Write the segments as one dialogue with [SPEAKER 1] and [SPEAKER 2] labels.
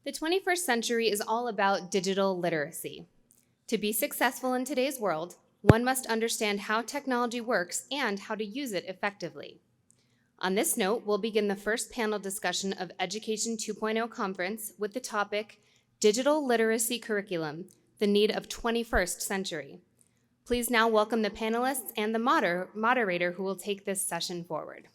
[SPEAKER 1] The 21st century is all about digital literacy. To be successful in today's world, one must understand how technology works and how to use it effectively. On this note, we'll begin the first panel discussion of Education 2.0 conference with the topic, Digital Literacy Curriculum, the Need of 21st Century. Please now welcome the panelists and the moderator who will take this session forward.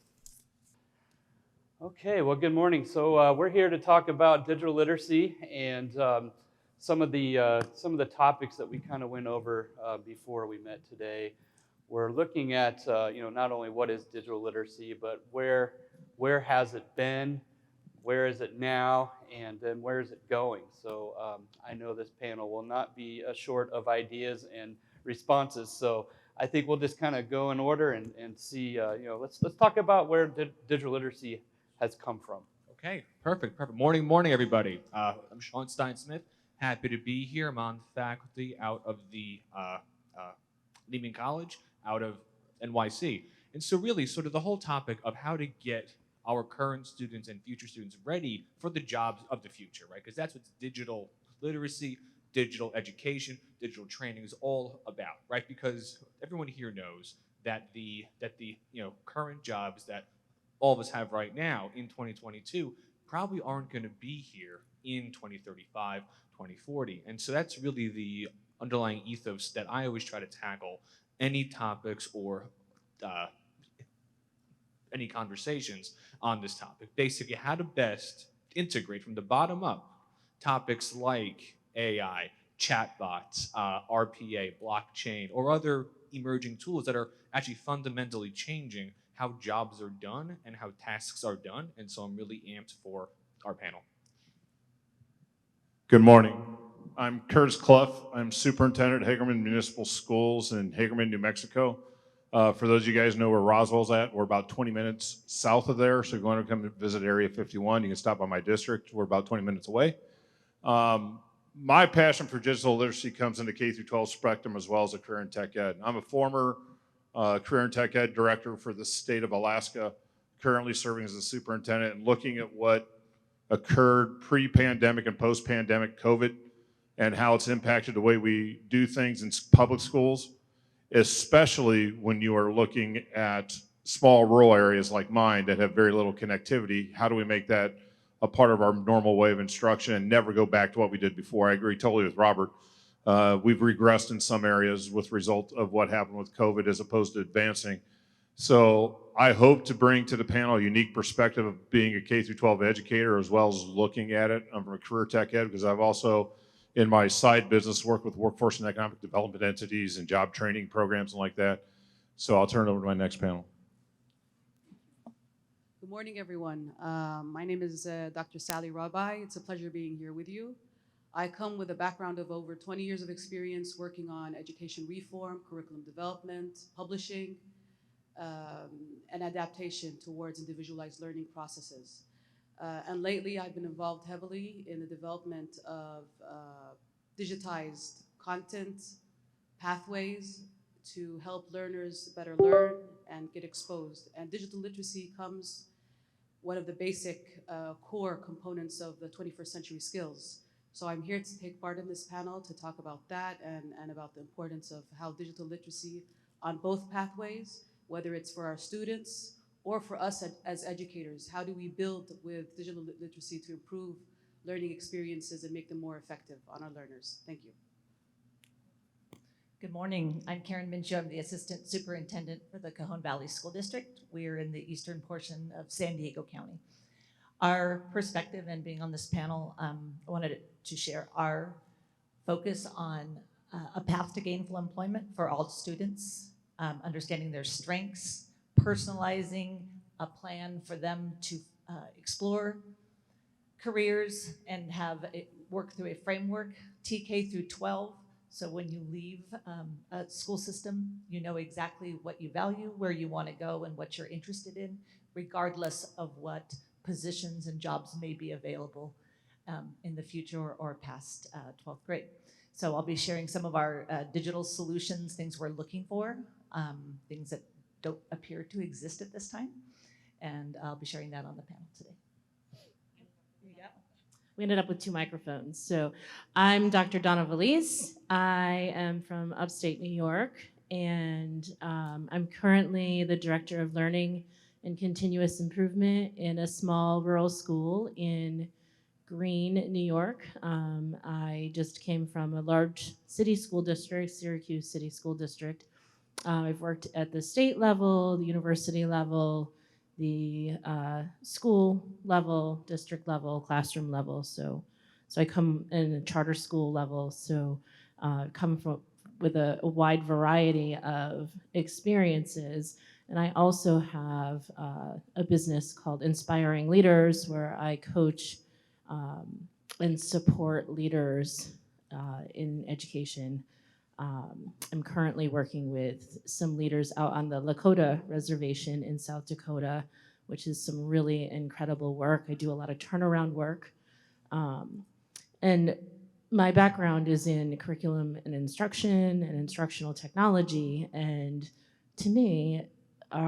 [SPEAKER 2] Okay, well, good morning. So we're here to talk about digital literacy and some of the topics that we kind of went over before we met today. We're looking at not only what is digital literacy, but where has it been, where is it now, and then where is it going. So I know this panel will not be short of ideas and responses. So I think we'll just kind of go in order and see. Let's talk about where digital literacy has come from.
[SPEAKER 3] Okay, perfect. Morning, everybody. I'm Sean Stein Smith. Happy to be here. I'm on faculty out of the Lehman College, out of NYC. And so really sort of the whole topic of how to get our current students and future students ready for the jobs of the future, right? Because that's what digital literacy, digital education, digital training is all about, right? Because everyone here knows that the current jobs that all of us have right now in 2022 probably aren't going to be here in 2035, 2040. And so that's really the underlying ethos that I always try to tackle any topics or any conversations on this topic. Basically, how to best integrate from the bottom up topics like AI, chatbots, RPA, blockchain, or other emerging tools that are actually fundamentally changing how jobs are done and how tasks are done. And so I'm really amped for our panel.
[SPEAKER 4] Good morning. I'm Curtis Clough. I'm Superintendent at Hagerman Municipal Schools in Hagerman, New Mexico. For those of you guys know where Roswell's at, we're about 20 minutes south of there. So if you want to come visit Area 51, you can stop by my district. We're about 20 minutes away. My passion for digital literacy comes in the K-12 spectrum as well as a career in tech ed. I'm a former career and tech ed director for the state of Alaska, currently serving as a superintendent and looking at what occurred pre-pandemic and post-pandemic COVID and how it's impacted the way we do things in public schools, especially when you are looking at small rural areas like mine that have very little connectivity. How do we make that a part of our normal way of instruction and never go back to what we did before? I agree totally with Robert. We've regressed in some areas with result of what happened with COVID as opposed to advancing. So I hope to bring to the panel a unique perspective of being a K-12 educator as well as looking at it. I'm from a career tech ed because I've also, in my side business, worked with workforce and economic development entities and job training programs and like that. So I'll turn it over to my next panel.
[SPEAKER 5] Good morning, everyone. My name is Dr. Sally Rabi. It's a pleasure being here with you. I come with a background of over 20 years of experience working on education reform, curriculum development, publishing, and adaptation towards individualized learning processes. And lately, I've been involved heavily in the development of digitized content pathways to help learners better learn and get exposed. And digital literacy comes one of the basic core components of the 21st century skills. So I'm here to take part in this panel to talk about that and about the importance of how digital literacy on both pathways, whether it's for our students or for us as educators, how do we build with digital literacy to improve learning experiences and make them more effective on our learners? Thank you.
[SPEAKER 6] Good morning. I'm Karen Minshew. I'm the Assistant Superintendent for the Cajon Valley School District. We're in the eastern portion of San Diego County. Our perspective and being on this panel, I wanted to share our focus on a path to gainful employment for all students, understanding their strengths, personalizing a plan for them to explore careers and have it work through a framework, TK through 12. So when you leave a school system, you know exactly what you value, where you want to go, and what you're interested in, regardless of what positions and jobs may be available in the future or past 12th grade. So I'll be sharing some of our digital solutions, things we're looking for, things that don't appear to exist at this time. And I'll be sharing that on the panel today.
[SPEAKER 7] we ended up with 2 microphones. So I'm Dr. Donna Vallese. I am from upstate New York, and I'm currently the Director of Learning and Continuous Improvement in a small rural school in Greene, New York. I just came from a large city school district, Syracuse City School District. I've worked at the state level, the university level, the school level, district level, classroom level. So I come in a charter school level. So come from with a wide variety of experiences. And I also have a business called Inspiring Leaders, where I coach and support leaders in education. I'm currently working with some leaders out on the Lakota Reservation in South Dakota, which is some really incredible work. I do a lot of turnaround work. And my background is in curriculum and instruction and instructional technology. And to me, we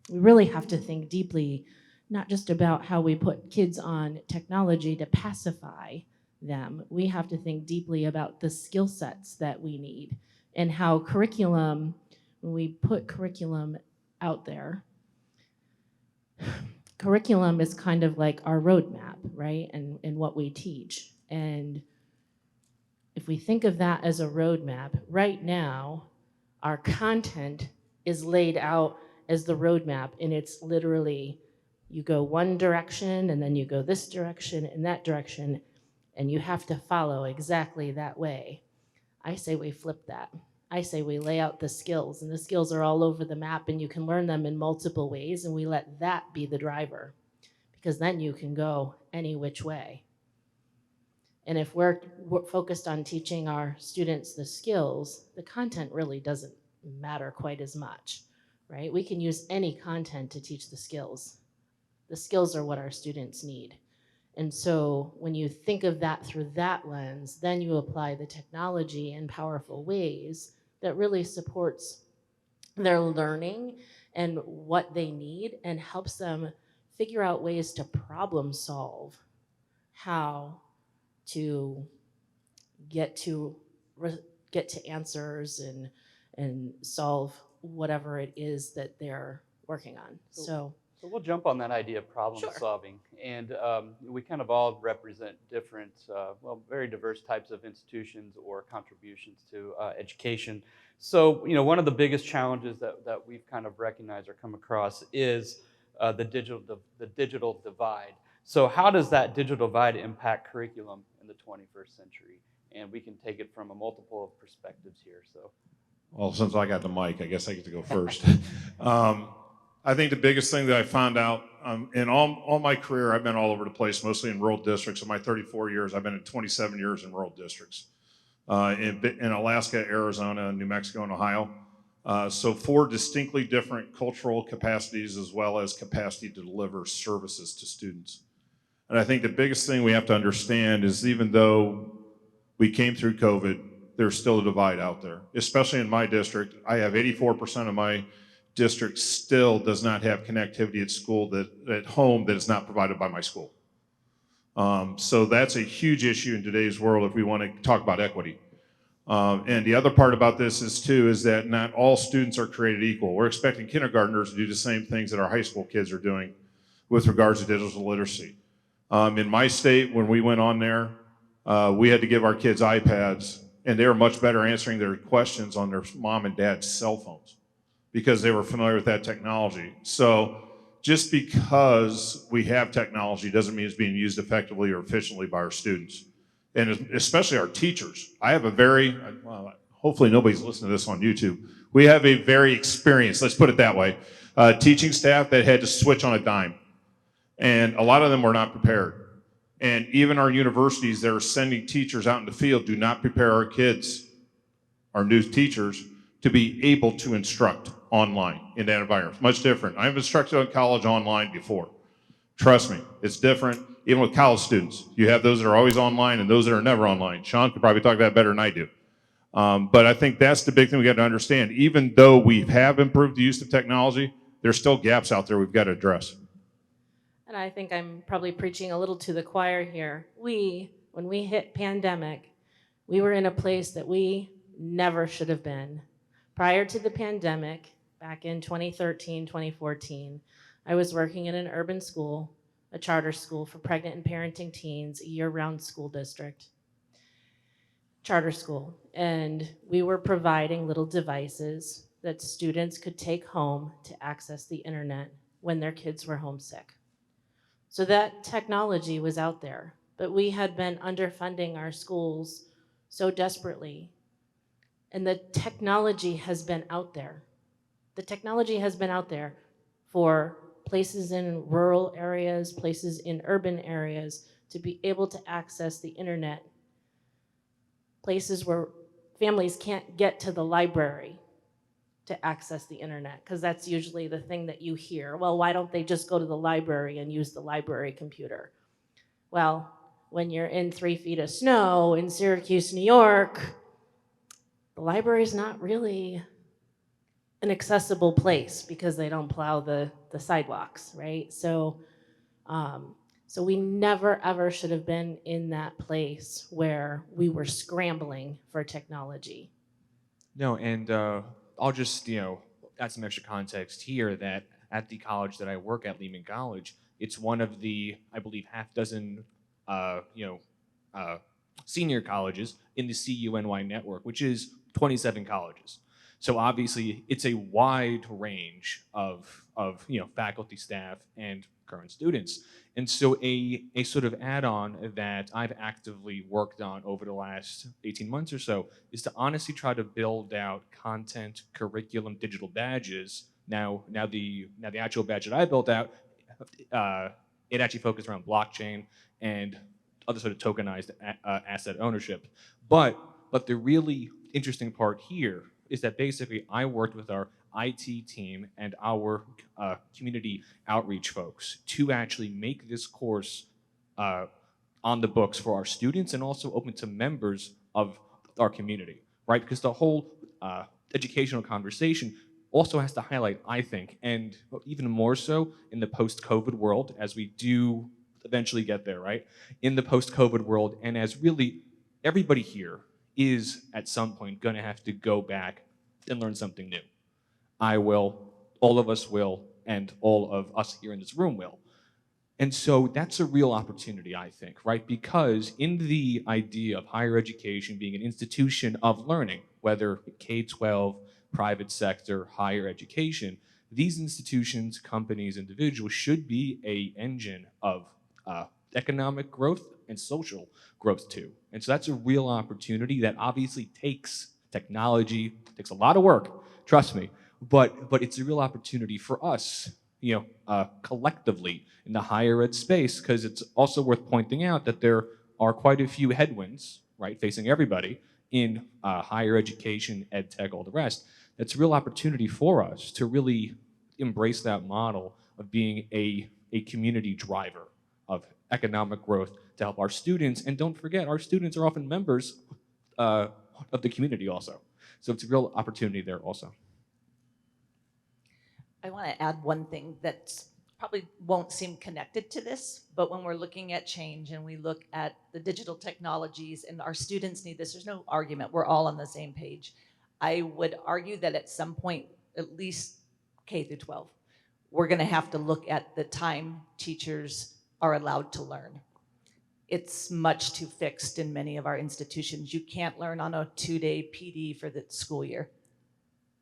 [SPEAKER 7] really have to think deeply, not just about how we put kids on technology to pacify them. We have to think deeply about the skill sets that we need and how curriculum, when we put curriculum out there, curriculum is kind of like our roadmap, right? And what we teach. And if we think of that as a roadmap, right now, our content is laid out as the roadmap, and it's literally, you go one direction, and then you go this direction and that direction, and you have to follow exactly that way. I say we flip that. I say we lay out the skills, and the skills are all over the map, and you can learn them in multiple ways, and we let that be the driver, because then you can go any which way. And if we're focused on teaching our students the skills, the content really doesn't matter quite as much, right? We can use any content to teach the skills. The skills are what our students need. And so when you think of that through that lens, then you apply the technology in powerful ways that really supports their learning and what they need and helps them figure out ways to problem solve how to get to answers and solve whatever it is that they're working on. So
[SPEAKER 2] we'll jump on that idea of problem
[SPEAKER 7] Sure.
[SPEAKER 2] solving. And we kind of all represent different, very diverse types of institutions or contributions to education. So, one of the biggest challenges that we've kind of recognized or come across is the digital divide. So how does that digital divide impact curriculum in the 21st century? And we can take it from a multiple of perspectives here. So,
[SPEAKER 4] Well, since I got the mic, I guess I get to go first. I think the biggest thing that I found out in all my career, I've been all over the place, mostly in rural districts. In my 34 years, I've been in 27 years in rural districts in Alaska, Arizona, New Mexico, and Ohio. So 4 distinctly different cultural capacities as well as capacity to deliver services to students. And I think the biggest thing we have to understand is even though we came through COVID, there's still a divide out there, especially in my district. I have 84% of my district still does not have connectivity at school at home that is not provided by my school. So that's a huge issue in today's world if we want to talk about equity. And the other part about this is that not all students are created equal. We're expecting kindergartners to do the same things that our high school kids are doing with regards to digital literacy. In my state, when we went on there, we had to give our kids iPads, and they were much better answering their questions on their mom and dad's cell phones because they were familiar with that technology. So just because we have technology doesn't mean it's being used effectively or efficiently by our students, and especially our teachers. I have hopefully nobody's listening to this on YouTube. We have a very experienced, let's put it that way, teaching staff that had to switch on a dime. And a lot of them were not prepared. And even our universities that are sending teachers out in the field do not prepare our kids, our new teachers, to be able to instruct online in that environment. It's much different. I've instructed on college online before. Trust me, it's different. Even with college students, you have those that are always online and those that are never online. Sean could probably talk about that better than I do. But I think that's the big thing we got to understand. Even though we have improved the use of technology, there's still gaps out there we've got to address.
[SPEAKER 7] and I think I'm probably preaching a little to the choir here. When we hit pandemic, we were in a place that we never should have been. Prior to the pandemic, back in 2013, 2014, I was working in an urban school, a charter school for pregnant and parenting teens, a year-round school district. Charter school, and we were providing little devices that students could take home to access the internet when their kids were homesick. So that technology was out there, but we had been underfunding our schools so desperately, and the technology has been out there. The technology has been out there for places in rural areas, places in urban areas, to be able to access the internet, places where families can't get to the library to access the internet, because that's usually the thing that you hear. Well, why don't they just go to the library and use the library computer? Well, when you're in 3 feet of snow in Syracuse, New York, the library's not really an accessible place because they don't plow the sidewalks, right? So we never ever should have been in that place where we were scrambling for technology.
[SPEAKER 3] No, and I'll just add some extra context here that at the college that I work at, Lehman College, it's one of the, I believe, half dozen senior colleges in the CUNY network, which is 27 colleges. So obviously, it's a wide range of faculty, staff, and current students. And so a sort of add-on that I've actively worked on over the last 18 months or so is to honestly try to build out content, curriculum, digital badges. Now the actual badge that I built out, it actually focused around blockchain and other sort of tokenized asset ownership. But the really interesting part here is that basically I worked with our IT team and our community outreach folks to actually make this course on the books for our students and also open to members of our community, right? Because the whole educational conversation also has to highlight, I think, and even more so in the post-COVID world, as we do eventually get there, right? In the post-COVID world, and as really everybody here is at some point going to have to go back and learn something new. I will, all of us will, and all of us here in this room will. And so that's a real opportunity, I think, right? Because in the idea of higher education being an institution of learning, whether K-12, private sector, higher education, these institutions, companies, individuals should be an engine of economic growth and social growth too. And so that's a real opportunity that obviously takes technology, takes a lot of work, trust me, but it's a real opportunity for us, collectively in the higher ed space, because it's also worth pointing out that there are quite a few headwinds, right, facing everybody in higher education, ed tech, all the rest. It's a real opportunity for us to really embrace that model of being a community driver of economic growth to help our students. And don't forget, our students are often members of the community also. So it's a real opportunity there also.
[SPEAKER 6] I want to add one thing that probably won't seem connected to this, but when we're looking at change and we look at the digital technologies and our students need this, there's no argument. We're all on the same page. I would argue that at some point, at least K through 12, we're going to have to look at the time teachers are allowed to learn. It's much too fixed in many of our institutions. You can't learn on a 2-day PD for the school year.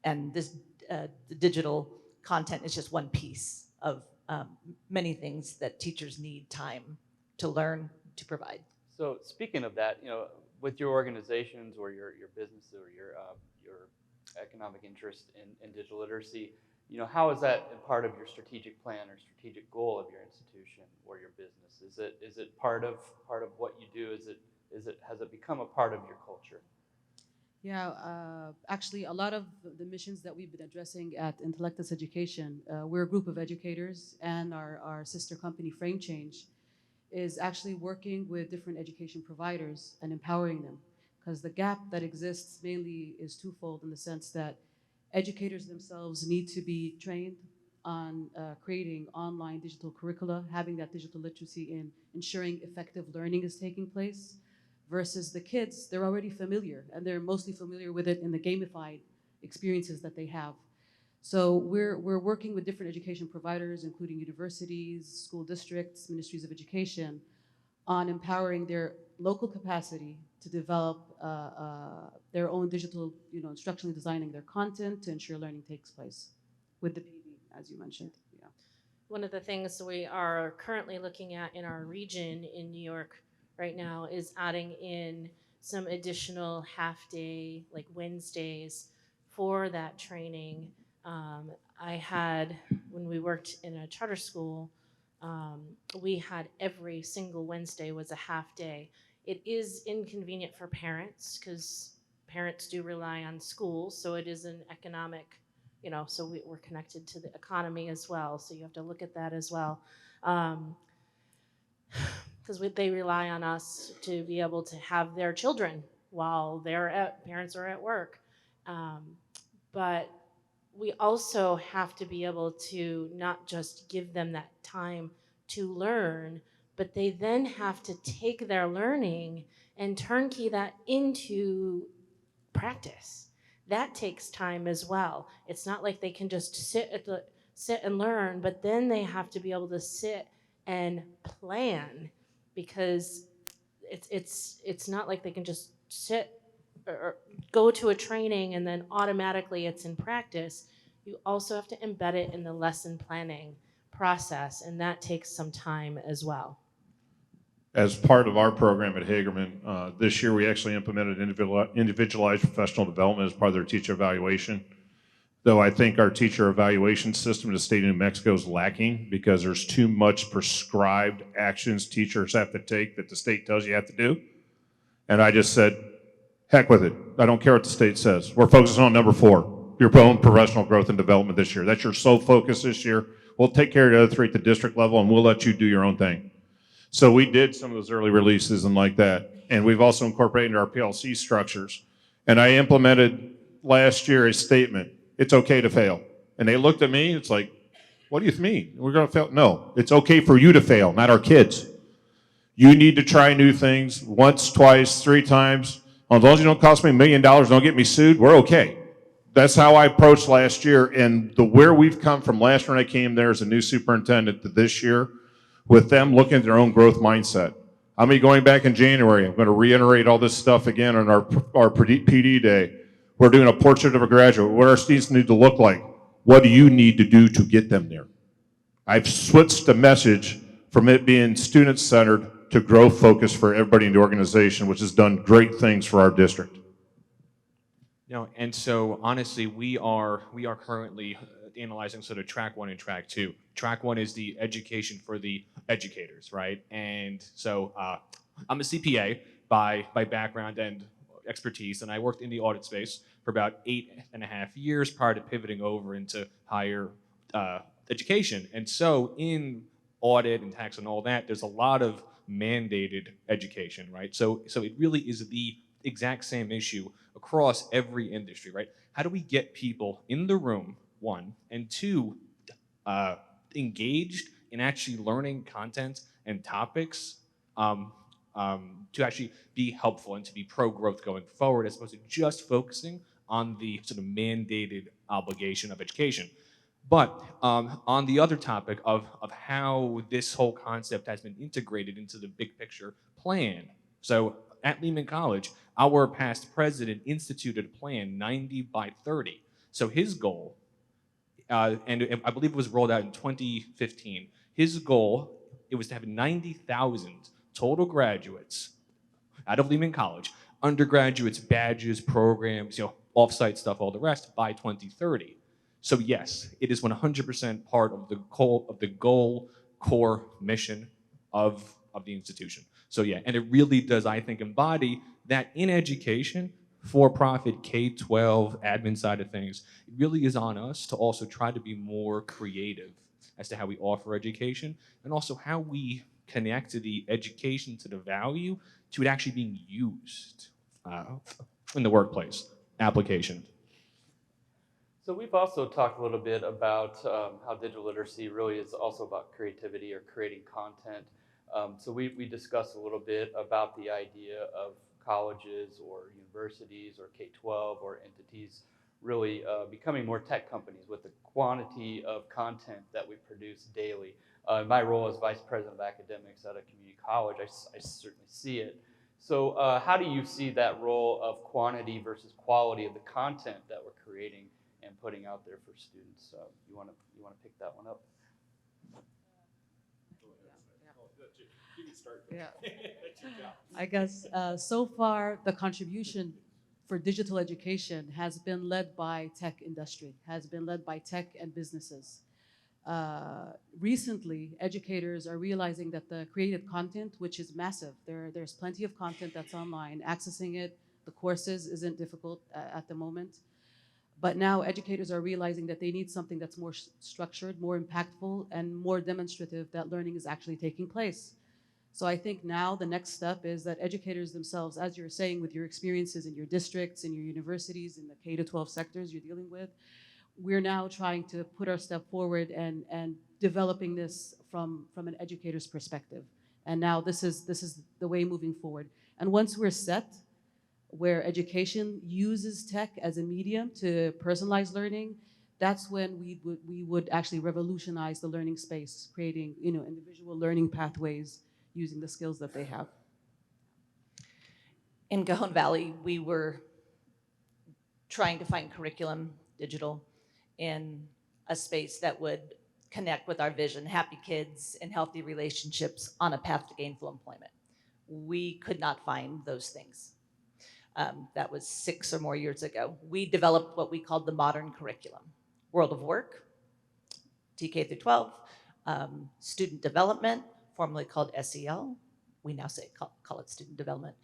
[SPEAKER 6] And this the digital content is just one piece of many things that teachers need time to learn to provide.
[SPEAKER 2] So speaking of that, with your organizations or your business or your economic interest in digital literacy, how is that a part of your strategic plan or strategic goal of your institution or your business? Is it part of what you do? Has it become a part of your culture?
[SPEAKER 5] Yeah, actually, a lot of the missions that we've been addressing at Intellectus Education, we're a group of educators, and our sister company, Frame Change, is actually working with different education providers and empowering them. Because the gap that exists mainly is twofold in the sense that educators themselves need to be trained on creating online digital curricula, having that digital literacy in ensuring effective learning is taking place, versus the kids, they're already familiar, and they're mostly familiar with it in the gamified experiences that they have. So we're working with different education providers, including universities, school districts, ministries of education, on empowering their local capacity to develop their own digital, instructionally designing their content to ensure learning takes place with the PD, as you mentioned. Yeah.
[SPEAKER 7] One of the things we are currently looking at in our region in New York right now is adding in some additional half-day, like Wednesdays, for that training. I had, when we worked in a charter school, we had every single Wednesday was a half day. It is inconvenient for parents because parents do rely on school, so it is an economic, so we're connected to the economy as well, so you have to look at that as well. Because they rely on us to be able to have their children while parents are at work. But we also have to be able to not just give them that time to learn, but they then have to take their learning and turnkey that into practice. That takes time as well. It's not like they can just sit and learn, but then they have to be able to sit and plan, because it's not like they can just sit or go to a training and then automatically it's in practice. You also have to embed it in the lesson planning process, and that takes some time as well.
[SPEAKER 4] As part of our program at Hagerman, this year we actually implemented individualized professional development as part of their teacher evaluation. Though I think our teacher evaluation system in the state of New Mexico is lacking because there's too much prescribed actions teachers have to take that the state tells you have to do. And I just said, heck with it. I don't care what the state says. We're focusing on number 4, your own professional growth and development this year. That's your sole focus this year. We'll take care of the other 3 at the district level, and we'll let you do your own thing. So we did some of those early releases and like that. And we've also incorporated into our PLC structures. And I implemented last year a statement, it's okay to fail. And they looked at me, it's like, what do you mean? We're gonna fail? No, it's okay for you to fail, not our kids. You need to try new things once, twice, 3 times. As long as you don't cost me $1 million, don't get me sued, we're okay. That's how I approached last year. And where we've come from last year when I came there as a new superintendent to this year, with them looking at their own growth mindset. I'm gonna be going back in January. I'm gonna reiterate all this stuff again on our PD day. We're doing a portrait of a graduate. What our students need to look like. What do you need to do to get them there? I've switched the message from it being student-centered to growth-focused for everybody in the organization, which has done great things for our district.
[SPEAKER 3] And so honestly, we are currently analyzing sort of track 1 and track 2. Track 1 is the education for the educators, right? And so I'm a CPA by background and expertise, and I worked in the audit space for about 8.5 years prior to pivoting over into higher education. And so in audit and tax and all that, there's a lot of mandated education, right? So it really is the exact same issue across every industry, right? How do we get people in the room, 1, and 2, engaged in actually learning content and topics to actually be helpful and to be pro-growth going forward, as opposed to just focusing on the sort of mandated obligation of education. But on the other topic of how this whole concept has been integrated into the big picture plan. So at Lehman College, our past president instituted a plan 90 by 30. So his goal, and I believe it was rolled out in 2015, his goal, it was to have 90,000 total graduates out of Lehman College, undergraduates, badges, programs, off-site stuff, all the rest, by 2030. So yes, it is 100% part of the goal, core mission of the institution. So yeah, and it really does, I think, embody that in education, for-profit, K-12, admin side of things, it really is on us to also try to be more creative as to how we offer education, and also how we connect to the education, to the value, to it actually being used in the workplace application.
[SPEAKER 2] So we've also talked a little bit about how digital literacy really is also about creativity or creating content. So we discussed a little bit about the idea of colleges or universities or K-12 or entities really becoming more tech companies with the quantity of content that we produce daily. In my role as Vice President of Academics at a community college, I certainly see it. So how do you see that role of quantity versus quality of the content that we're creating and putting out there for students? You want to pick that one up?
[SPEAKER 5] Yeah. I guess so far the contribution for digital education has been led by tech industry, has been led by tech and businesses. Recently, educators are realizing that the created content, which is massive, there's plenty of content that's online, accessing it, the courses isn't difficult at the moment. But now educators are realizing that they need something that's more structured, more impactful, and more demonstrative that learning is actually taking place. So I think now the next step is that educators themselves, as you're saying with your experiences in your districts, in your universities, in the K-12 sectors you're dealing with, we're now trying to put our step forward and developing this from an educator's perspective. And now this is the way moving forward. And once we're set, where education uses tech as a medium to personalize learning, that's when we would actually revolutionize the learning space, creating individual learning pathways using the skills that they have.
[SPEAKER 6] In Cajon Valley, we were trying to find curriculum, digital, in a space that would connect with our vision, happy kids and healthy relationships on a path to gainful employment. We could not find those things. That was 6 or more years ago. We developed what we called the modern curriculum. World of work, TK through 12, student development, formerly called SEL. We now call it student development.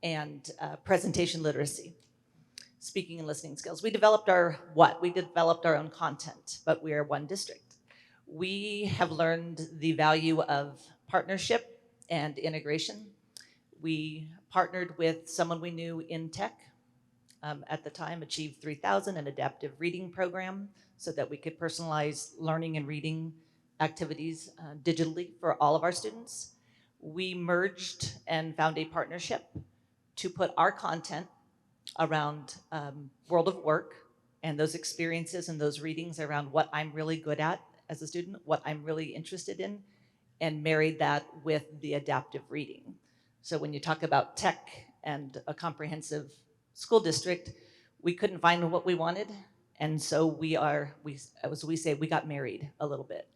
[SPEAKER 6] And presentation literacy, speaking and listening skills. We developed our own content, but we are one district. We have learned the value of partnership and integration. We partnered with someone we knew in tech, at the time, Achieve 3000, an adaptive reading program, so that we could personalize learning and reading activities digitally for all of our students. We merged and found a partnership to put our content around world of work and those experiences and those readings around what I'm really good at as a student, what I'm really interested in, and married that with the adaptive reading. So when you talk about tech and a comprehensive school district, we couldn't find what we wanted. And so we got married a little bit.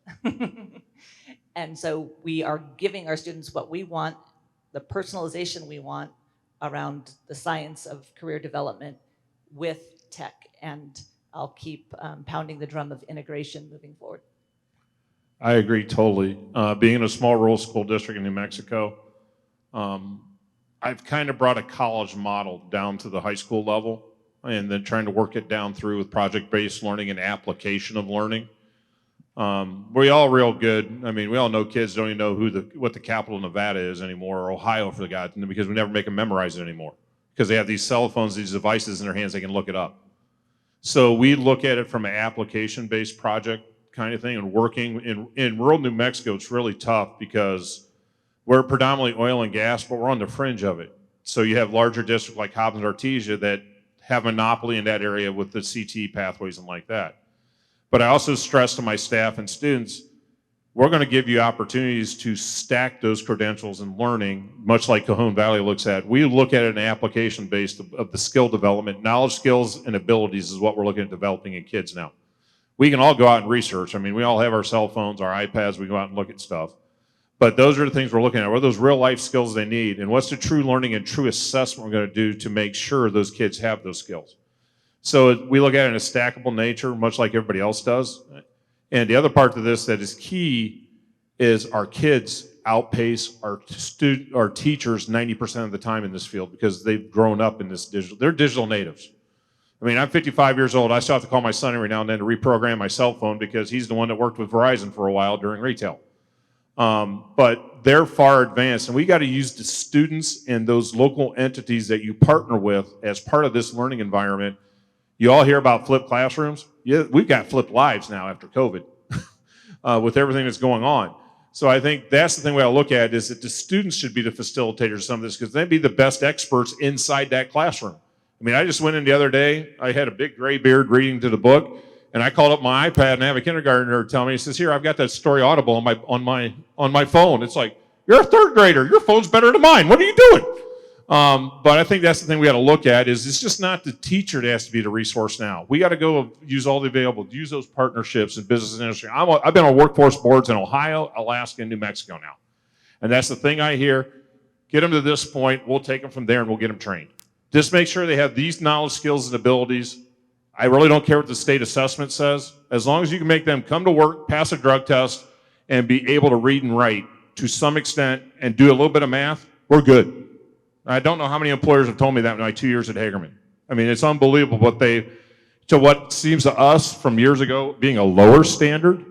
[SPEAKER 6] And so we are giving our students what we want, the personalization we want around the science of career development with tech. And I'll keep pounding the drum of integration moving forward.
[SPEAKER 4] I agree totally. Being in a small rural school district in New Mexico, I've kind of brought a college model down to the high school level and then trying to work it down through with project-based learning and application of learning. We all real good. I mean, we all know kids don't even know what the capital of Nevada is anymore, or Ohio for the God, because we never make them memorize it anymore. Because they have these cell phones, these devices in their hands, they can look it up. So we look at it from an application-based project kind of thing, and working in rural New Mexico, it's really tough because we're predominantly oil and gas, but we're on the fringe of it. So you have larger districts like Hobbs and Artesia that have monopoly in that area with the CT pathways and like that. But I also stress to my staff and students, we're going to give you opportunities to stack those credentials and learning, much like Cajon Valley looks at. We look at it in application based of the skill development. Knowledge, skills, and abilities is what we're looking at developing in kids now. We can all go out and research. I mean, we all have our cell phones, our iPads, we go out and look at stuff. But those are the things we're looking at. What are those real life skills they need? And what's the true learning and true assessment we're going to do to make sure those kids have those skills? So we look at it in a stackable nature, much like everybody else does. And the other part of this that is key is our kids outpace our teachers 90% of the time in this field because they've grown up in this digital. They're digital natives. I mean, I'm 55 years old. I still have to call my son every now and then to reprogram my cell phone because he's the one that worked with Verizon for a while during retail. But they're far advanced, and we got to use the students and those local entities that you partner with as part of this learning environment You all hear about flipped classrooms? Yeah, we've got flipped lives now after COVID with everything that's going on. So I think that's the thing we ought to look at is that the students should be the facilitators of some of this because they'd be the best experts inside that classroom. I mean, I just went in the other day. I had a big gray beard reading to the book, and I called up my iPad and I have a kindergartner tell me, he says, "Here, I've got that story Audible on my phone." It's like, you're a third grader. Your phone's better than mine. What are you doing? But I think that's the thing we got to look at is it's just not the teacher that has to be the resource now. We got to go use all the available, use those partnerships in business and industry. I've been on workforce boards in Ohio, Alaska, and New Mexico now. And that's the thing I hear. Get them to this point. We'll take them from there and we'll get them trained. Just make sure they have these knowledge, skills, and abilities. I really don't care what the state assessment says. As long as you can make them come to work, pass a drug test, and be able to read and write to some extent and do a little bit of math, we're good. I don't know how many employers have told me that in my 2 years at Hagerman. I mean, it's unbelievable what seems to us from years ago being a lower standard.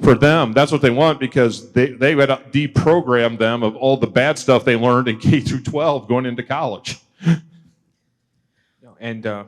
[SPEAKER 4] For them, that's what they want because they had to deprogram them of all the bad stuff they learned in K through 12 going into college.
[SPEAKER 3] No,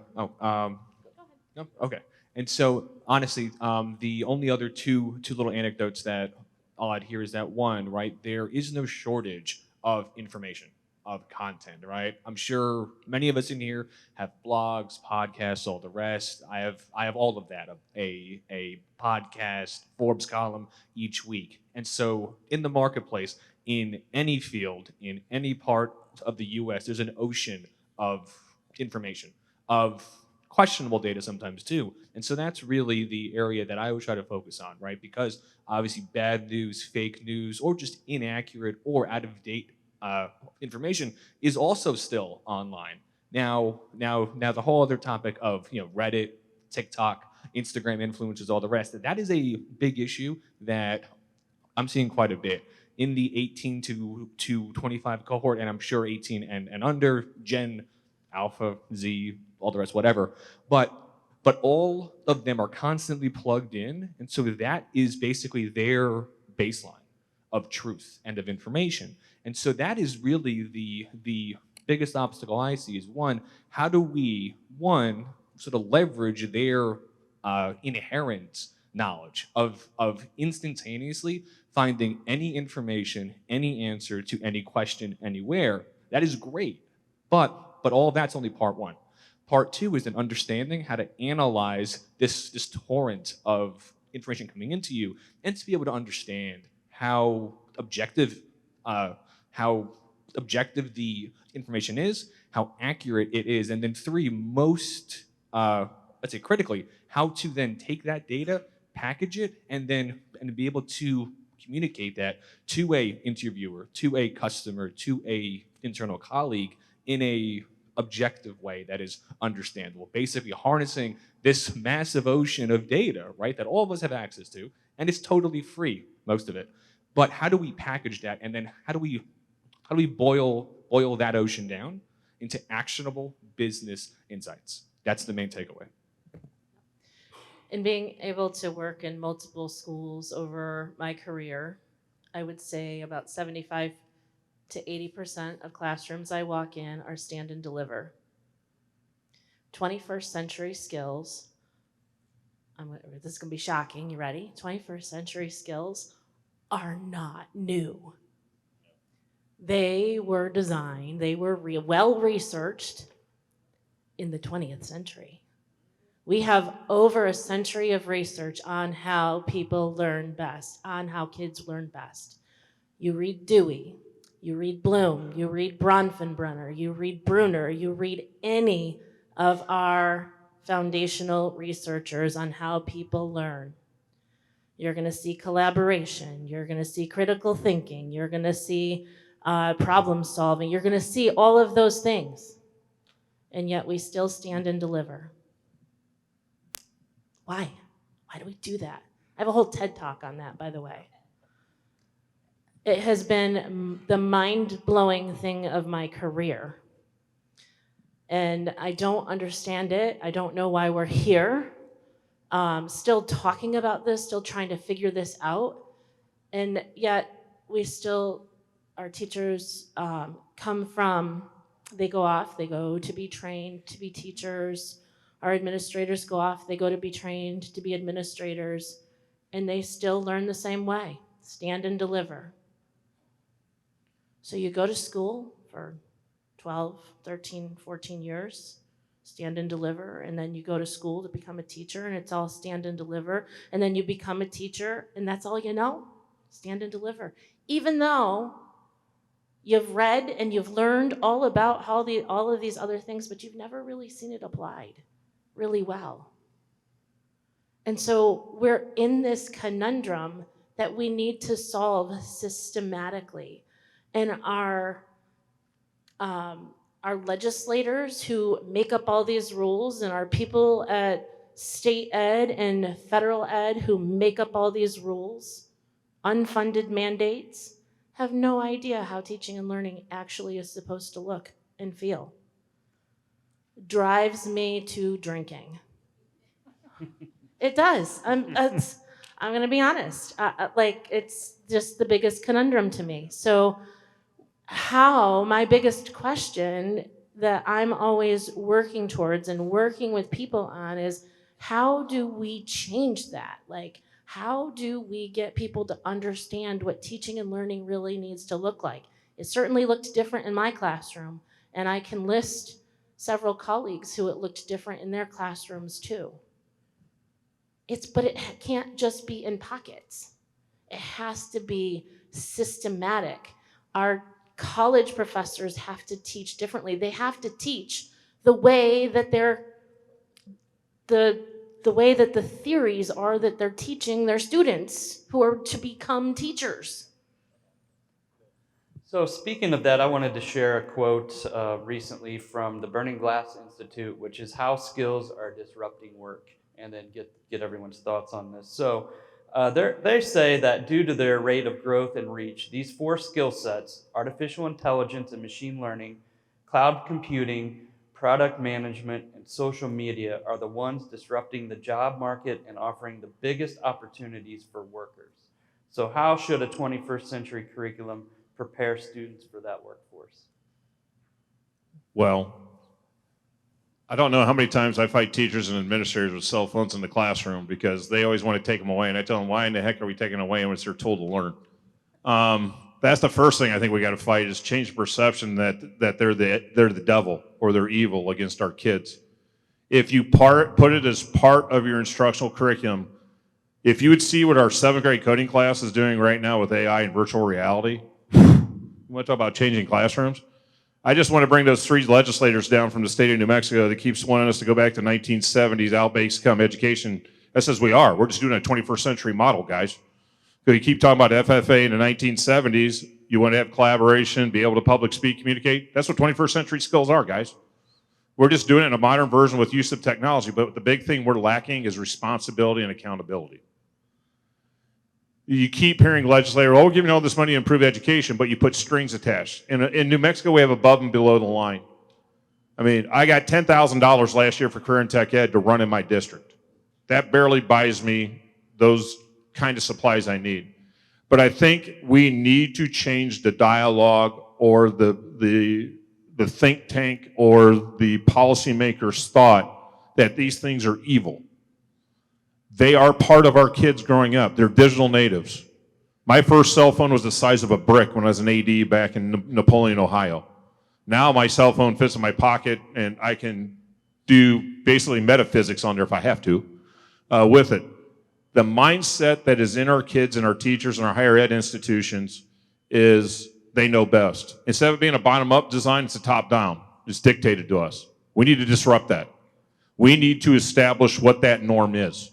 [SPEAKER 3] okay. And so, honestly, the only other two little anecdotes that I'll add here is that one, right? There is no shortage of information, of content, right? I'm sure many of us in here have blogs, podcasts, all the rest. I have all of that, a podcast, Forbes column each week. And so, in the marketplace, in any field, in any part of the U.S., there's an ocean of information, of questionable data sometimes too. And so that's really the area that I always try to focus on, right? Because obviously bad news, fake news, or just inaccurate or out of date information is also still online. Now the whole other topic of Reddit, TikTok, Instagram influencers, all the rest, that is a big issue that I'm seeing quite a bit in the 18 to 25 cohort, and I'm sure 18 and under, Gen, Alpha, Z, all the rest, whatever. But all of them are constantly plugged in, and so that is basically their baseline of truth and of information. And so that is really the biggest obstacle I see is how do we sort of leverage their inherent knowledge of instantaneously finding any information, any answer to any question anywhere. That is great, but all of that's only part one. Part two is an understanding how to analyze this torrent of information coming into you and to be able to understand how objective the information is, how accurate it is, and then three, most, let's say critically, how to then take that data, package it, and be able to communicate that to a interviewer, to a customer, to a internal colleague in a objective way that is understandable. Basically harnessing this massive ocean of data, right, that all of us have access to, and it's totally free, most of it. But how do we package that, and then how do we boil that ocean down into actionable business insights? That's the main takeaway.
[SPEAKER 7] In being able to work in multiple schools over my career, I would say about 75 to 80% of classrooms I walk in are stand and deliver. 21st century skills, this is gonna be shocking, you ready? 21st century skills are not new. They were designed, they were well researched in the 20th century. We have over a century of research on how people learn best, on how kids learn best. You read Dewey, you read Bloom, you read Bronfenbrenner, you read Bruner, you read any of our foundational researchers on how people learn. You're gonna see collaboration, you're gonna see critical thinking, you're gonna see problem solving, you're gonna see all of those things. And yet we still stand and deliver. Why? Why do we do that? I have a whole TED talk on that, by the way. It has been the mind-blowing thing of my career. And I don't understand it. I don't know why we're here. Still talking about this, still trying to figure this out. And yet our teachers they go off, they go to be trained, to be teachers, Our administrators go off, they go to be trained to be administrators, and they still learn the same way, stand and deliver. So you go to school for 12, 13, 14 years, stand and deliver, and then you go to school to become a teacher, and it's all stand and deliver, and then you become a teacher, and that's all you know, stand and deliver. Even though you've read and you've learned all about all of these other things, but you've never really seen it applied really well. And so we're in this conundrum that we need to solve systematically. And our legislators who make up all these rules, and our people at state ed and federal ed who make up all these rules, unfunded mandates, have no idea how teaching and learning actually is supposed to look and feel. Drives me to drinking. It does. I'm going to be honest. It's just the biggest conundrum to me. So my biggest question that I'm always working towards and working with people on is, how do we change that? Like, how do we get people to understand what teaching and learning really needs to look like? It certainly looked different in my classroom, and I can list several colleagues who it looked different in their classrooms too. But it can't just be in pockets. It has to be systematic. Our college professors have to teach differently. They have to teach the way that the theories are that they're teaching their students who are to become teachers.
[SPEAKER 2] So speaking of that, I wanted to share a quote recently from the Burning Glass Institute, which is how skills are disrupting work, and then get everyone's thoughts on this. So they say that due to their rate of growth and reach, these 4 skill sets, artificial intelligence and machine learning, cloud computing, product management, and social media, are the ones disrupting the job market and offering the biggest opportunities for workers. So how should a 21st century curriculum prepare students for that workforce?
[SPEAKER 4] Well, I don't know how many times I fight teachers and administrators with cell phones in the classroom because they always want to take them away, and I tell them, why in the heck are we taking them away when it's their tool to learn? That's the first thing I think we got to fight, is change the perception that they're the devil or they're evil against our kids. If you put it as part of your instructional curriculum, if you would see what our 7th grade coding class is doing right now with AI and virtual reality, you want to talk about changing classrooms? I just want to bring those 3 legislators down from the state of New Mexico that keeps wanting us to go back to 1970s out-based education. That says we're just doing a 21st century model, guys. So you keep talking about FFA in the 1970s, you want to have collaboration, be able to public speak, communicate. That's what 21st century skills are, guys. We're just doing it in a modern version with use of technology, but the big thing we're lacking is responsibility and accountability. You keep hearing legislators, we're giving all this money to improve education, but you put strings attached. In New Mexico, we have above and below the line. I mean, I got $10,000 last year for career and tech ed to run in my district. That barely buys me those kind of supplies I need. But I think we need to change the dialogue or the think tank or the policymakers' thought that these things are evil. They are part of our kids growing up. They're digital natives. My first cell phone was the size of a brick when I was an AD back in Napoleon, Ohio. Now my cell phone fits in my pocket and I can do basically metaphysics on there if I have to with it. The mindset that is in our kids and our teachers and our higher ed institutions is they know best. Instead of it being a bottom-up design, it's a top-down. It's dictated to us. We need to disrupt that. We need to establish what that norm is.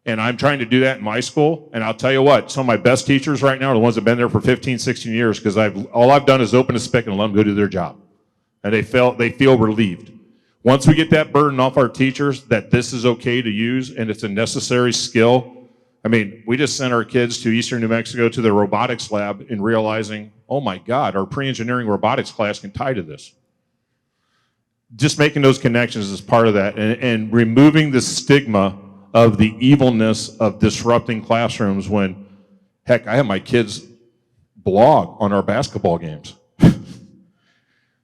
[SPEAKER 4] And I'm trying to do that in my school. And I'll tell you what, some of my best teachers right now are the ones that have been there for 15, 16 years because all I've done is open a spigot and let them go do their job. And they feel relieved. Once we get that burden off our teachers that this is okay to use and it's a necessary skill. I mean, we just sent our kids to Eastern New Mexico to the robotics lab in realizing, oh my God, our pre-engineering robotics class can tie to this. Just making those connections is part of that and removing the stigma of the evilness of disrupting classrooms when, heck, I have my kids blog on our basketball games.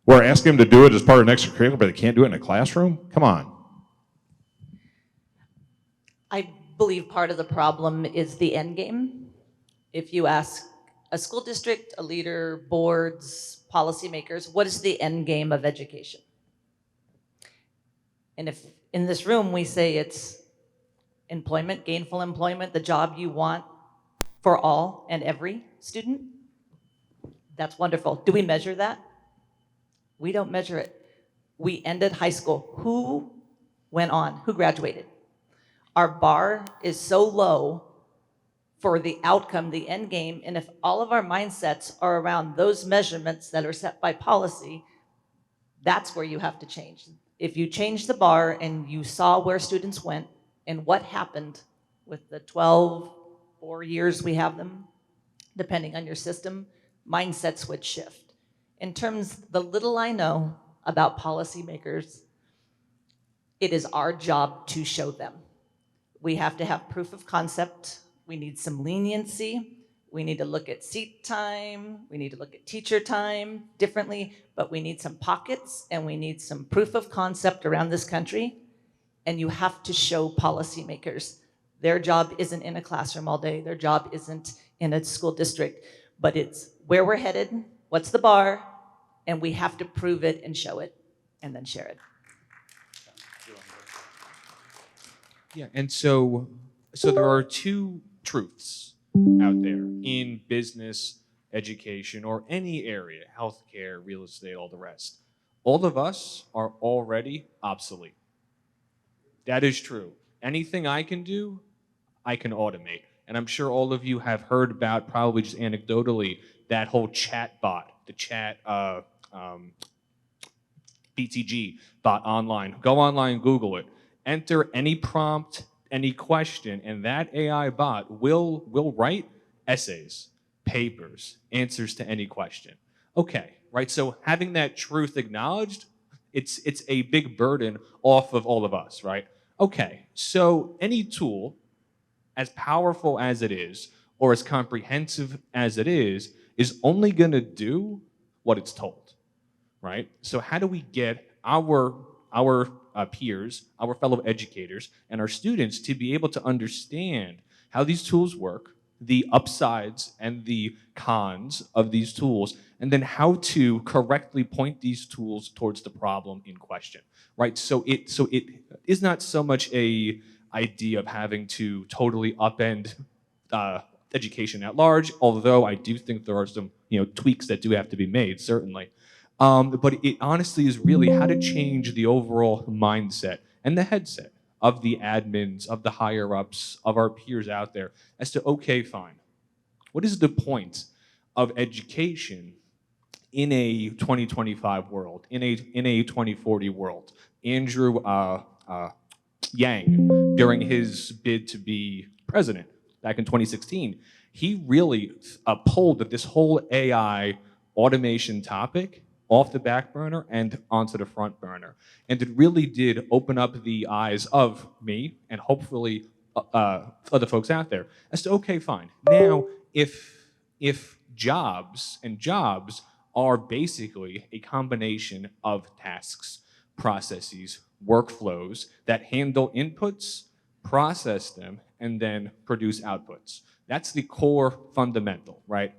[SPEAKER 4] We're asking them to do it as part of an extracurricular, but they can't do it in a classroom? Come on.
[SPEAKER 6] I believe part of the problem is the end game. If you ask a school district, a leader, boards, policymakers, what is the end game of education? And if in this room we say it's employment, gainful employment, the job you want for all and every student, that's wonderful. Do we measure that? We don't measure it. We ended high school. Who went on? Who graduated? Our bar is so low for the outcome, the end game, and if all of our mindsets are around those measurements that are set by policy, that's where you have to change. If you change the bar and you saw where students went and what happened with the 4 years we have them, depending on your system, mindsets would shift. In terms, the little I know about policymakers, it is our job to show them. We have to have proof of concept. We need some leniency. We need to look at seat time. We need to look at teacher time differently, but we need some pockets and we need some proof of concept around this country. And you have to show policymakers their job isn't in a classroom all day. Their job isn't in a school district, but it's where we're headed, what's the bar, and we have to prove it and show it and then share it.
[SPEAKER 3] Yeah, and so there are two truths out there in business, education, or any area, healthcare, real estate, all the rest. All of us are already obsolete. That is true. Anything I can do, I can automate. And I'm sure all of you have heard about, probably just anecdotally, that whole chat bot, the chat BTG bot online. Go online, Google it. Enter any prompt, any question, and that AI bot will write essays, papers, answers to any question. Okay, right? So having that truth acknowledged, it's a big burden off of all of us, right? Okay, so any tool, as powerful as it is, or as comprehensive as it is only gonna do what it's told, right? So how do we get our peers, our fellow educators, and our students to be able to understand how these tools work, the upsides and the cons of these tools, and then how to correctly point these tools towards the problem in question, right? So it is not so much a idea of having to totally upend education at large, although I do think there are some tweaks that do have to be made, certainly. But it honestly is really how to change the overall mindset and the headset of the admins, of the higher ups, of our peers out there as to, okay, fine. What is the point of education in a 2025 world, in a 2040 world? Andrew Yang, during his bid to be president back in 2016, he really pulled this whole AI automation topic off the back burner and onto the front burner. And it really did open up the eyes of me and hopefully other folks out there as to, okay, fine. Now, if jobs are basically a combination of tasks, processes, workflows that handle inputs, process them, and then produce outputs. That's the core fundamental, right?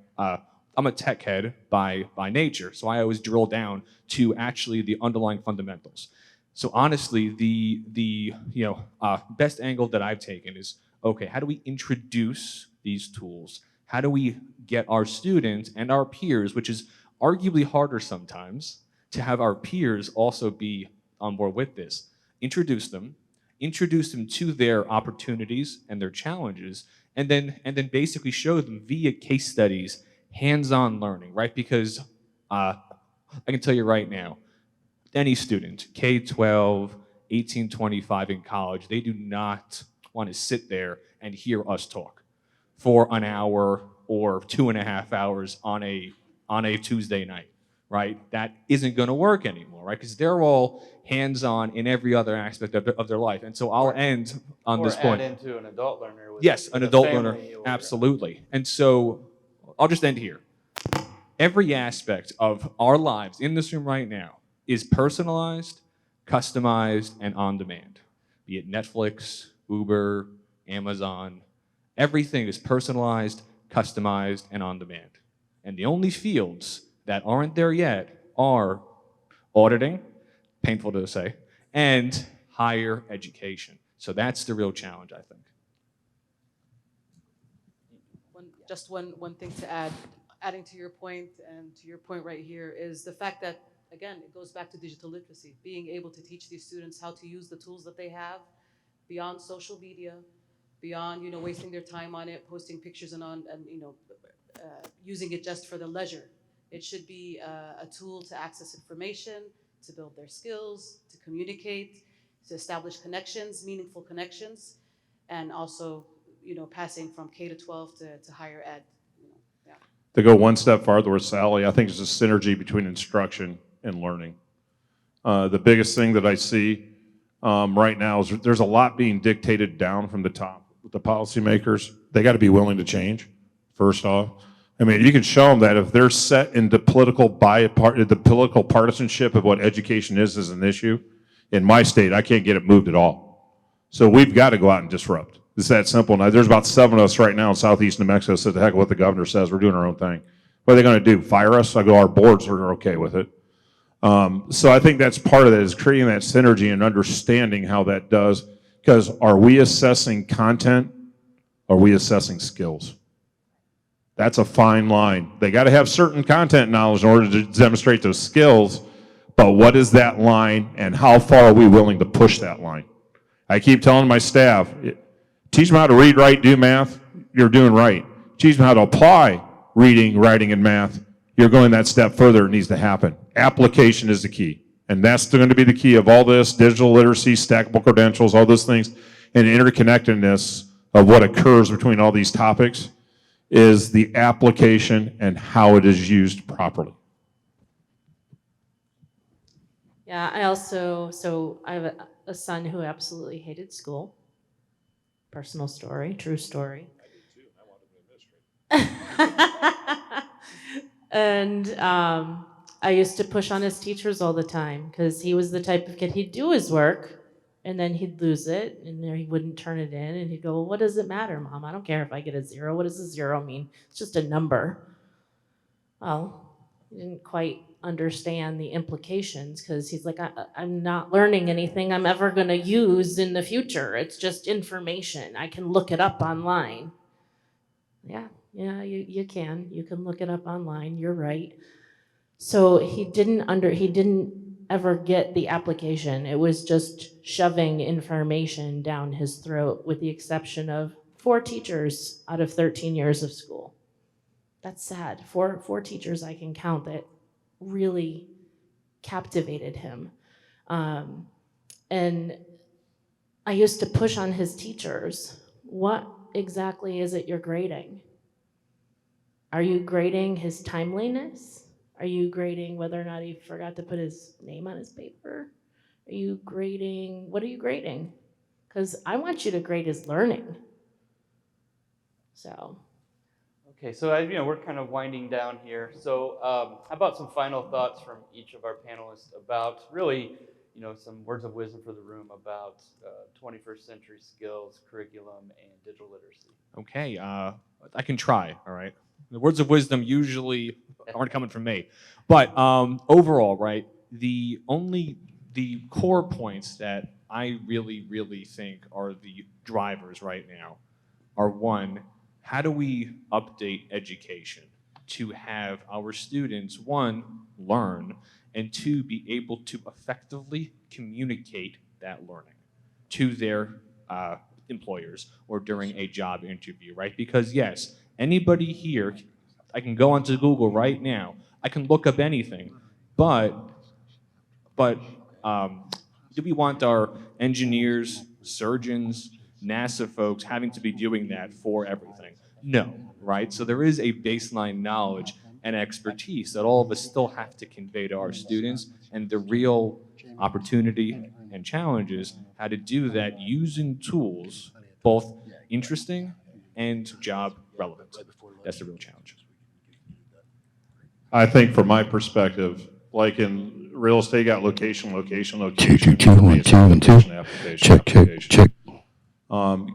[SPEAKER 3] I'm a tech head by nature, so I always drill down to actually the underlying fundamentals. So honestly, the best angle that I've taken is, okay, how do we introduce these tools? How do we get our students and our peers, which is arguably harder sometimes, to have our peers also be on board with this? Introduce them to their opportunities and their challenges, and then basically show them via case studies, hands-on learning, right? Because I can tell you right now, any student, K-12, 18-25 in college, they do not want to sit there and hear us talk for an hour or 2.5 hours on a Tuesday night, right? That isn't going to work anymore, right? Because they're all hands-on in every other aspect of their life. And so I'll end on this point.
[SPEAKER 2] Or add into an adult learner.
[SPEAKER 3] Yes, an
[SPEAKER 2] with a
[SPEAKER 3] adult learner,
[SPEAKER 2] family or-
[SPEAKER 3] absolutely. And so I'll just end here. Every aspect of our lives in this room right now is personalized, customized, and on demand. Be it Netflix, Uber, Amazon. Everything is personalized, customized, and on demand. And the only fields that aren't there yet are auditing, painful to say, and higher education. So that's the real challenge, I think.
[SPEAKER 5] Just one thing to add, adding to your point and to your point right here is the fact that, again, it goes back to digital literacy, being able to teach these students how to use the tools that they have beyond social media, beyond, you know, wasting their time on it, posting pictures and you know, using it just for the leisure. It should be a tool to access information, to build their skills, to communicate, to establish connections, meaningful connections, and also, you know, passing from K to 12 to higher ed. You know, yeah.
[SPEAKER 4] To go one step farther with Sally, I think it's a synergy between instruction and learning. The biggest thing that I see right now is there's a lot being dictated down from the top with the policymakers. They got to be willing to change, first off. I mean, you can show them that if they're set in the political partisanship of what education is an issue, in my state, I can't get it moved at all. So we've got to go out and disrupt. It's that simple. Now, there's about 7 of us right now in southeast New Mexico, so the heck of what the governor says, we're doing our own thing. What are they going to do, fire us? I go, our boards are okay with it. So I think that's part of it, is creating that synergy and understanding how that does, because are we assessing content? Or are we assessing skills? That's a fine line. They got to have certain content knowledge in order to demonstrate those skills, but what is that line and how far are we willing to push that line? I keep telling my staff, teach them how to read, write, do math, you're doing right. Teach them how to apply reading, writing, and math, you're going that step further. It needs to happen. Application is the key. And that's going to be the key of all this, digital literacy, stackable credentials, all those things, and interconnectedness of what occurs between all these topics is the application and how it is used properly.
[SPEAKER 7] Yeah, I have a son who absolutely hated school. Personal story, true story. I did too. I wanted to be a administrator. And I used to push on his teachers all the time because he was the type of kid, he'd do his work and then he'd lose it and then he wouldn't turn it in and he'd go, well, what does it matter, Mom? I don't care if I get a 0. What does a 0 mean? It's just a number. Well, he didn't quite understand the implications because he's like, I'm not learning anything I'm ever going to use in the future. It's just information. I can look it up online. Yeah, you can. You can look it up online. You're right. So he didn't ever get the application. It was just shoving information down his throat, with the exception of 4 teachers out of 13 years of school. That's sad. Four teachers I can count that really captivated him. And I used to push on his teachers. What exactly is it you're grading? Are you grading his timeliness? Are you grading whether or not he forgot to put his name on his paper? Are you grading, what are you grading? Because I want you to grade his learning. So.
[SPEAKER 2] Okay, so we're kind of winding down here. So how about some final thoughts from each of our panelists about really, some words of wisdom for the room about 21st century skills, curriculum, and digital literacy?
[SPEAKER 3] Okay, I can try, all right? The words of wisdom usually aren't coming from me. But overall, right, the core points that I really, really think are the drivers right now are, 1, how do we update education to have our students, 1, learn, and 2, be able to effectively communicate that learning to their employers or during a job interview, right? Because yes, anybody here, I can go onto Google right now, I can look up anything, but do we want our engineers, surgeons, NASA folks having to be doing that for everything? No, right? So there is a baseline knowledge and expertise that all of us still have to convey to our students, and the real opportunity and challenges how to do that using tools both interesting and job relevant. That's the real challenge.
[SPEAKER 4] I think from my perspective, like in real estate, you got location.
[SPEAKER 8] Check.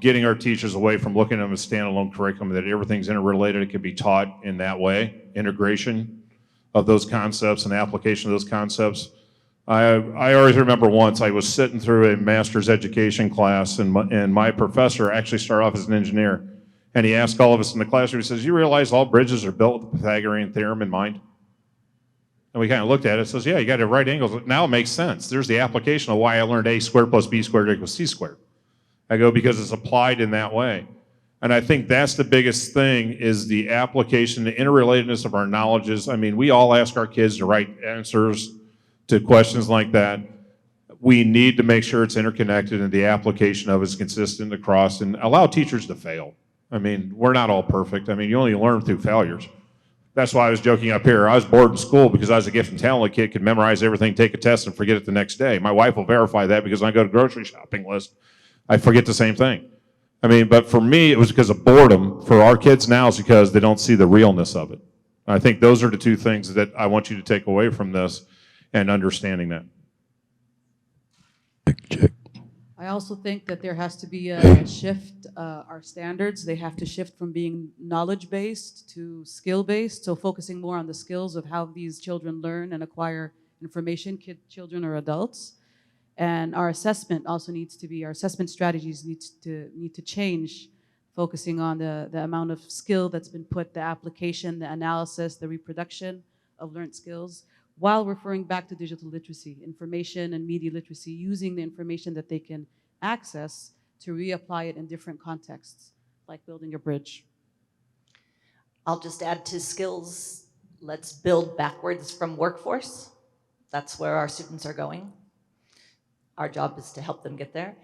[SPEAKER 4] Getting our teachers away from looking at them as standalone curriculum, that everything's interrelated, it can be taught in that way, integration of those concepts and application of those concepts. I always remember once I was sitting through a master's education class, and my professor actually started off as an engineer, and he asked all of us in the classroom, he says, "You realize all bridges are built with the Pythagorean theorem in mind?" And we kind of looked at it, says, "Yeah, you got it right angles." Now it makes sense. There's the application of why I learned a squared plus b squared equals c squared. I go, because it's applied in that way. And I think that's the biggest thing, is the application, the interrelatedness of our knowledges. I mean, we all ask our kids to write answers to questions like that. We need to make sure it's interconnected and the application of it is consistent across, and allow teachers to fail. I mean, we're not all perfect. I mean, you only learn through failures. That's why I was joking up here. I was bored in school because I was a gifted and talented kid, could memorize everything, take a test, and forget it the next day. My wife will verify that, because when I go to grocery shopping list, I forget the same thing. I mean, but for me, it was because of boredom. For our kids now, it's because they don't see the realness of it. I think those are the two things that I want you to take away from this, and understanding that.
[SPEAKER 5] I also think that there has to be a shift. Our standards, they have to shift from being knowledge-based to skill-based, so focusing more on the skills of how these children learn and acquire information, children or adults. And our assessment also needs to be, our assessment strategies need to change, focusing on the amount of skill that's been put, the application, the analysis, the reproduction of learned skills, while referring back to digital literacy, information and media literacy, using the information that they can access to reapply it in different contexts, like building a bridge.
[SPEAKER 6] I'll just add to skills, let's build backwards from workforce. That's where our students are going. Our job is to help them get there.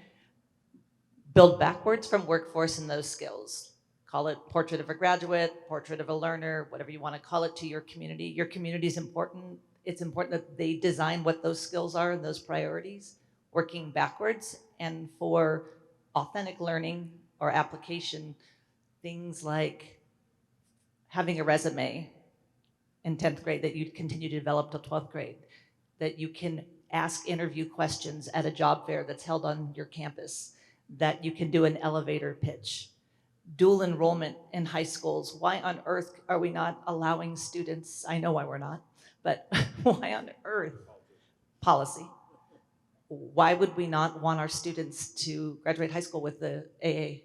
[SPEAKER 6] Build backwards from workforce and those skills. Call it portrait of a graduate, portrait of a learner, whatever you want to call it, to your community. Your community is important. It's important that they design what those skills are and those priorities, working backwards. And for authentic learning or application, things like having a resume in 10th grade that you continue to develop till 12th grade, that you can ask interview questions at a job fair that's held on your campus, that you can do an elevator pitch. Dual enrollment in high schools. Why on earth are we not allowing students, I know why we're not, but why on earth? Policy. Why would we not want our students to graduate high school with the AA?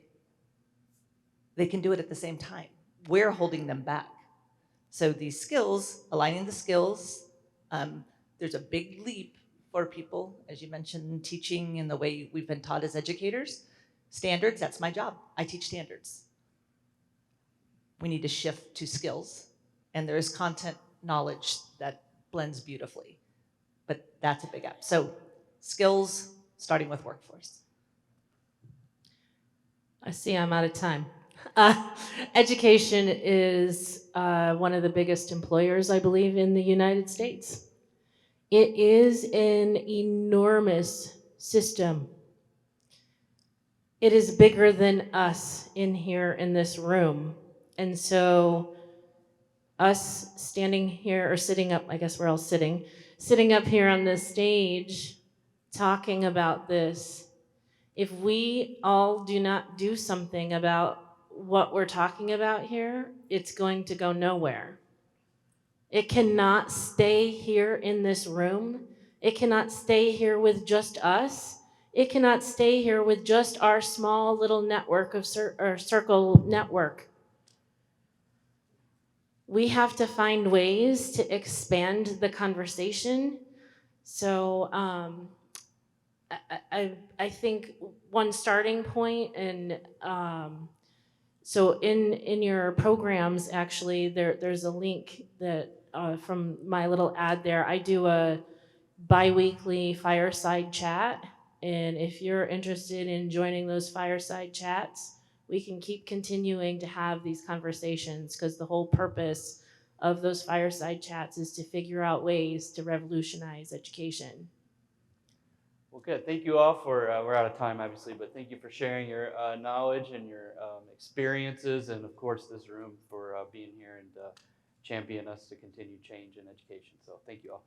[SPEAKER 6] They can do it at the same time. We're holding them back. So these skills, aligning the skills, there's a big leap for people, as you mentioned, teaching in the way we've been taught as educators. Standards, that's my job. I teach standards. We need to shift to skills. And there is content knowledge that blends beautifully. But that's a big gap. So skills, starting with workforce.
[SPEAKER 7] I see I'm out of time. Education is one of the biggest employers, I believe, in the United States. It is an enormous system. It is bigger than us in here in this room. And so us standing here, or sitting up, I guess we're all sitting up here on this stage talking about this, if we all do not do something about what we're talking about here, it's going to go nowhere. It cannot stay here in this room. It cannot stay here with just us. It cannot stay here with just our small little network of circle network. We have to find ways to expand the conversation. So I think one starting point, and so in your programs, actually, there's a link that from my little ad there. I do a bi-weekly fireside chat, and if you're interested in joining those fireside chats, we can keep continuing to have these conversations, because the whole purpose of those fireside chats is to figure out ways to revolutionize education.
[SPEAKER 2] Well, good. Thank you all for, we're out of time, obviously, but thank you for sharing your knowledge and your experiences, and of course this room for being here and championing us to continue change in education. So thank you all.